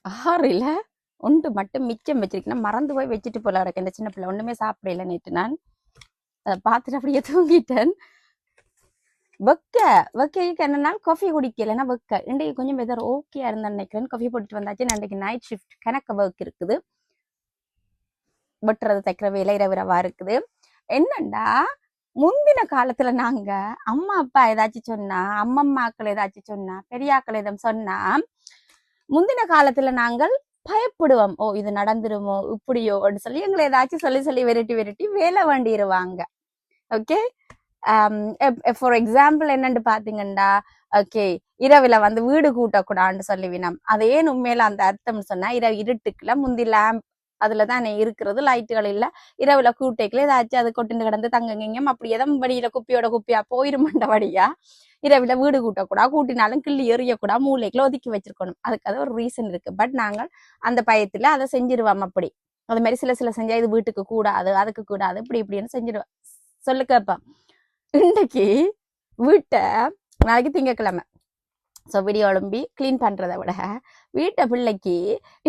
ஆறில ஒன்று மட்டும் மிச்சம் வச்சிருக்கேன், மறந்து போய் வச்சுட்டு போல இருக்கேன். இந்த சின்ன பிள்ளை ஒண்ணுமே சாப்பிடல நேற்று. நான் அதை பார்த்துட்டு அப்படியே தூங்கிட்டேன். வெக்க வெக்க என்ன நாள் காஃபி குடிக்கலைன்னா வெக்க. இன்றைக்கு கொஞ்சம் வெதர் ஓகேயா இருந்தா நினைக்கிறேன். காஃபி போட்டுட்டு வந்தாச்சு. இன்றைக்கு நைட் ஷிஃப்ட் கணக்கு ஒர்க் இருக்குது, வெட்டுறது தைக்கிற வேலை இரவிரவா இருக்குது. என்னண்டா முந்தின காலத்துல நாங்க அம்மா அப்பா ஏதாச்சும் சொன்னா, அம்மம்மாக்கள் ஏதாச்சும் சொன்னா, பெரியாக்கள் எதுவும் சொன்னா, முந்தின காலத்துல நாங்கள் பயப்படுவோம். ஓ இது நடந்துருமோ இப்படியோ அப்படின்னு சொல்லி எங்களை ஏதாச்சும் சொல்லி சொல்லி விரட்டி விரட்டி வேலை வேண்டிடுவாங்க. ஓகே, ஃபார் எக்ஸாம்பிள் என்னன்னு பாத்தீங்கன்னா, ஓகே இரவுல வந்து வீடு கூட்டக்கூடாதுன்னு சொல்லிவினோம். அது ஏன் உண்மையில அந்த அர்த்தம்னு சொன்னா, இரவு இருட்டுக்குள்ள முந்தி லேம்ப் அதுலதான் இருக்கிறது, லைட்டுகள் இல்ல. இரவுல கூட்டைக்குள்ள ஏதாச்சும் அது கொட்டுண்டு கிடந்து தங்கங்க அப்படி எதம் வழியில குப்பியோட குப்பியா போயிருமண்டபடியா இரவுல வீடு கூட்டக்கூடாது, கூட்டினாலும் கிள்ளி எறியக்கூடாது, மூளைக்குள்ள ஒதுக்கி வச்சிருக்கணும். அதுக்கு ஒரு ரீசன் இருக்கு. பட் நாங்கள் அந்த பயத்துல அதை செஞ்சிருவோம். அப்படி அது மாதிரி சில சில செஞ்சா இது வீட்டுக்கு கூடாது, அதுக்கு கூடாது, இப்படி இப்படின்னு செஞ்சிருவேன். சொல்லு கேட்பான். இன்றைக்கு வீட்டை நாளைக்கு திங்கக்கிழமை, ஸோ வீடியோ ஒழும்பி கிளீன் பண்றதை விட வீட்டை பிள்ளைக்கு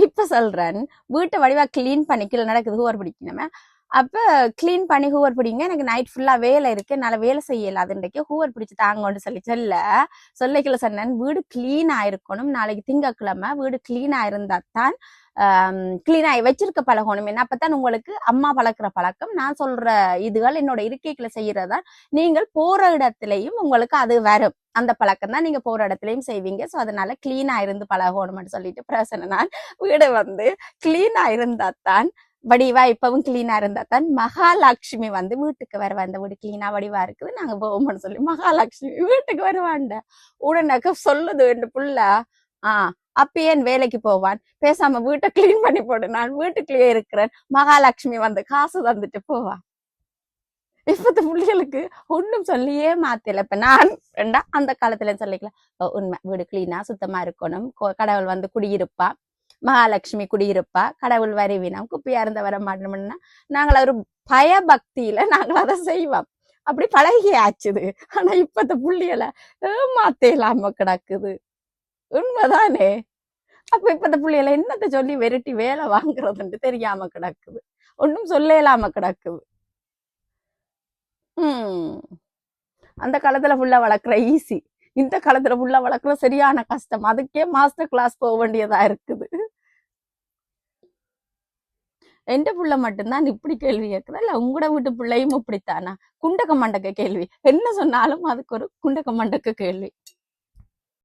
இப்ப சொல்றேன், வீட்டை வடிவா கிளீன் பண்ணி கீழே நடக்குது ஹூவர் பிடிக்கணுமே, அப்ப கிளீன் பண்ணி ஹூவர் பிடிங்க, எனக்கு நைட் ஃபுல்லா வேலை இருக்கு, என்னால வேலை செய்யல, அது இன்றைக்கு ஹூவர் பிடிச்சு தாங்கன்னு சொல்லிக்கல சொன்னேன். வீடு கிளீன் ஆயிருக்கணும், நாளைக்கு திங்கக்கிழமை வீடு கிளீன் ஆயிருந்தா தான் கிளீன் ஆகி வச்சிருக்க பழகணும். என்ன அப்பதான் உங்களுக்கு அம்மா பழக்கிற பழக்கம், நான் சொல்ற இதுகள் என்னோட இருக்கைகளை செய்யறதா நீங்கள் போற இடத்துலயும் உங்களுக்கு அது வரும். அந்த பழக்கம் தான் நீங்க போற இடத்துலயும் செய்வீங்க. ஸோ அதனால கிளீனா இருந்து பழகணும்னு சொல்லிட்டு பிரச்சனை. நான் வீடு வந்து கிளீனா இருந்தா தான் வடிவா, இப்பவும் கிளீனா இருந்தா தான் மகாலட்சுமி வந்து வீட்டுக்கு வருவா. அந்த வீடு கிளீனா வடிவா இருக்குது, நாங்க போவோம்னு சொல்லி மகாலட்சுமி வீட்டுக்கு வருவாண்ட உடனே சொல்லுது என் புள்ள, அப்ப ஏன் வேலைக்கு போவான், பேசாம வீட்டை கிளீன் பண்ணி போடு, நான் வீட்டுக்குள்ளேயே இருக்கிறேன், மகாலட்சுமி வந்து காசு தந்துட்டு போவான். இப்பத்த பிள்ளைகளுக்கு ஒன்னும் சொல்லியே மாத்தல. இப்ப நான் அந்த காலத்துல சொல்லிக்கலாம், உண்மை வீடு கிளீனா சுத்தமா இருக்கணும், கடவுள் வந்து குடியிருப்பா, மகாலட்சுமி குடியிருப்பா, கடவுள் வருவினம், குப்பியா இருந்த வர மாட்டோம்னா நாங்கள் ஒரு பயபக்தியில நாங்கள் அதை செய்வோம். அப்படி பழகி ஆச்சுது. ஆனா இப்பத்த புள்ளிகளை மாத்தலாம கிடக்குது. உண்மைதானே? அப்ப இப்பத்த புள்ளிகளை என்னத்தை சொல்லி வெரைட்டி வேலை வாங்குறதுன்னு தெரியாம கிடக்குது, ஒன்னும் சொல்லலாம கிடக்குது. அந்த காலத்துல ஃபுல்லா வளர்க்குற ஈஸி, இந்த காலத்துல ஃபுல்லா வளர்க்குற சரியான கஷ்டம். அதுக்கே மாஸ்டர் கிளாஸ் போக வேண்டியதா இருக்குது. எந்த புள்ள மட்டும்தான் இப்படி கேள்வி கேட்குதா, இல்ல உங்களோட வீட்டு பிள்ளையும் இப்படித்தானா? குண்டக்க மண்டக்க கேள்வி, என்ன சொன்னாலும் அதுக்கு ஒரு குண்டக்க மண்டக்க கேள்வி.